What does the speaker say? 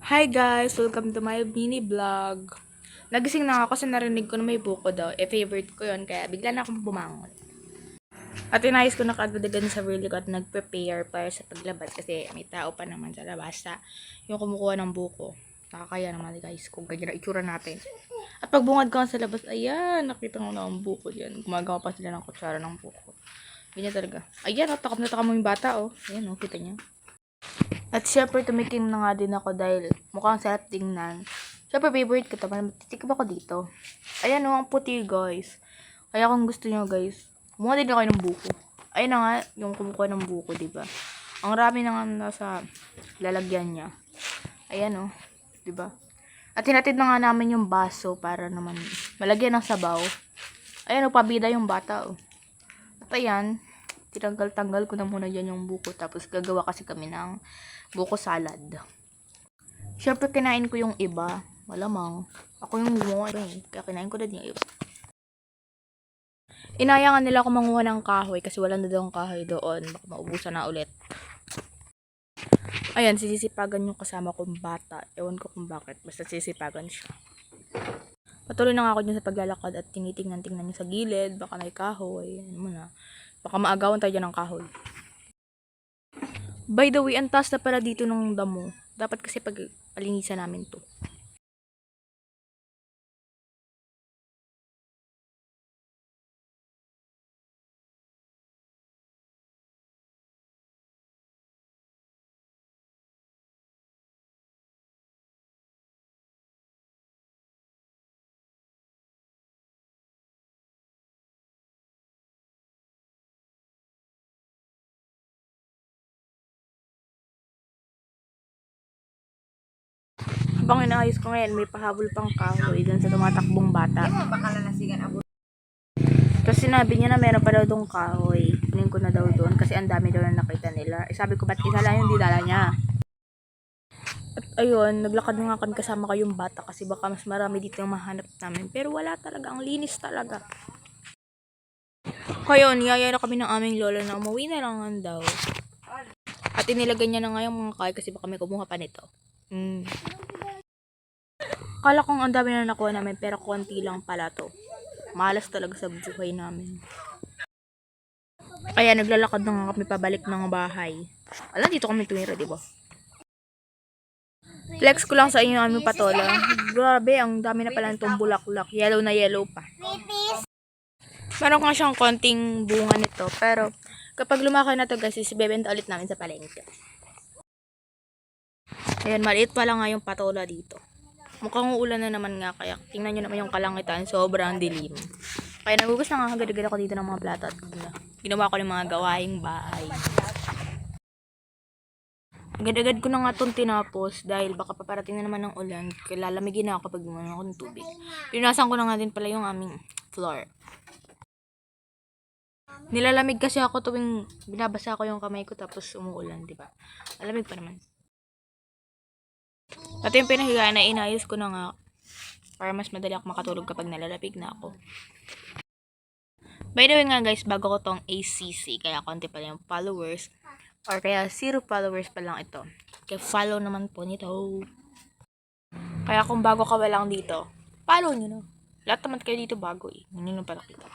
Hi guys! Welcome to my mini vlog. Nagising na ako kasi narinig ko na may buko daw. Favorite ko yon kaya bigla na akong bumangon. At inayos ko na kaagad sa really ko at nag-prepare para sa paglabas kasi may tao pa naman sa labas yung kumukuha ng buko. Nakakaya naman guys kung ganyan ang itsura natin. At pagbungad ko sa labas, ayan, nakita ko na ang buko dyan. Gumagawa pa sila ng kutsara ng buko. Ganyan talaga. Ayan, takap na takap mo yung bata, oh. Ayan, oh, kita niya. At syempre, tumikim na nga din ako dahil mukhang sarap tingnan. Syempre, favorite ko ito. Titikim ako dito. Ayan o, ang puti guys. Kaya kung gusto nyo guys, kumuha din ako ng buko. Ayan na nga, yung kumukuha ng buko, diba? Ang rami na nga nasa lalagyan niya. Ayan o, diba? At hinatid na nga namin yung baso para naman malagyan ng sabaw. Ayan o, pabida yung bata o. At ayan, tinanggal-tanggal ko na muna dyan yung buko. Tapos gagawa kasi kami ng buko salad. Siyempre kinain ko yung iba. Malamang. Ako yung gumawa eh. Kaya kinain ko din yung iba. Inayangan nila ako manguha ng kahoy kasi wala na daw ang kahoy doon. Baka maubusan na ulit. Ayan, sisipagan yung kasama kong bata. Ewan ko kung bakit. Basta sisipagan siya. Patuloy na nga ako dyan sa paglalakad at tinitingnan-tingnan niya sa gilid. Baka may kahoy. Ano mo na. Baka maagawan tayo dyan ng kahoy. By the way, ang taas na pala dito ng damo. Dapat kasi pag-alinisan namin to. Habang inaayos ko ngayon, may pahabol pang kahoy dun sa tumatakbong bata. Tapos sinabi niya na meron pa daw dong kahoy. Kunin ko na daw doon kasi ang dami daw na nakita nila. Sabi ko, ba't isa lang yung dinala niya? At ayun, naglakad nga kami kasama ko yung bata kasi baka mas marami dito yung mahanap namin. Pero wala talaga, ang linis talaga. Kaya niyaya na kami ng aming lola na umuwi na lang daw. At inilagay niya na nga yung mga kahoy kasi baka may kumuha pa nito. Kala kong ang dami na nakuha namin pero konti lang pala to. Malas talaga sa buhay namin. Kaya naglalakad na nga kami pabalik ng bahay. Wala, dito kami tumira, diba? Flex ko lang sa inyo ang aming patola. Grabe, ang dami na pala itong bulaklak. Yellow na yellow pa. Meron nga siyang konting bunga nito. Pero kapag lumaki na to guys, isibebenta ulit namin sa palengke. Ayan, maliit pa lang nga yung patola dito. Mukhang uulan na naman nga, kaya tingnan nyo naman yung kalangitan, sobrang dilim. Kaya nagugas na nga agad-agad ako dito ng mga plato at ginawa ko ng mga gawaing bahay. Agad-agad ko na nga itong tinapos dahil baka paparating na naman ng ulan. Kaya lalamigin na ako kapag gumawa ako ng tubig. Pinunasan ko na nga din pala yung aming floor. Nilalamig kasi ako tuwing binabasa ko yung kamay ko tapos umuulan, di ba? Malamig pa naman. At yung pinahigaan na inayos ko na nga para mas madali ako makatulog kapag nalalapig na ako. By the way nga guys, bago ko tong ACC, kaya konti pa lang yung followers. Or kaya 0 followers pa lang ito. Kaya follow naman po nito. Kaya kung bago ka lang dito, follow nyo na. Lahat naman kayo dito bago eh. Hindi nyo pala kita.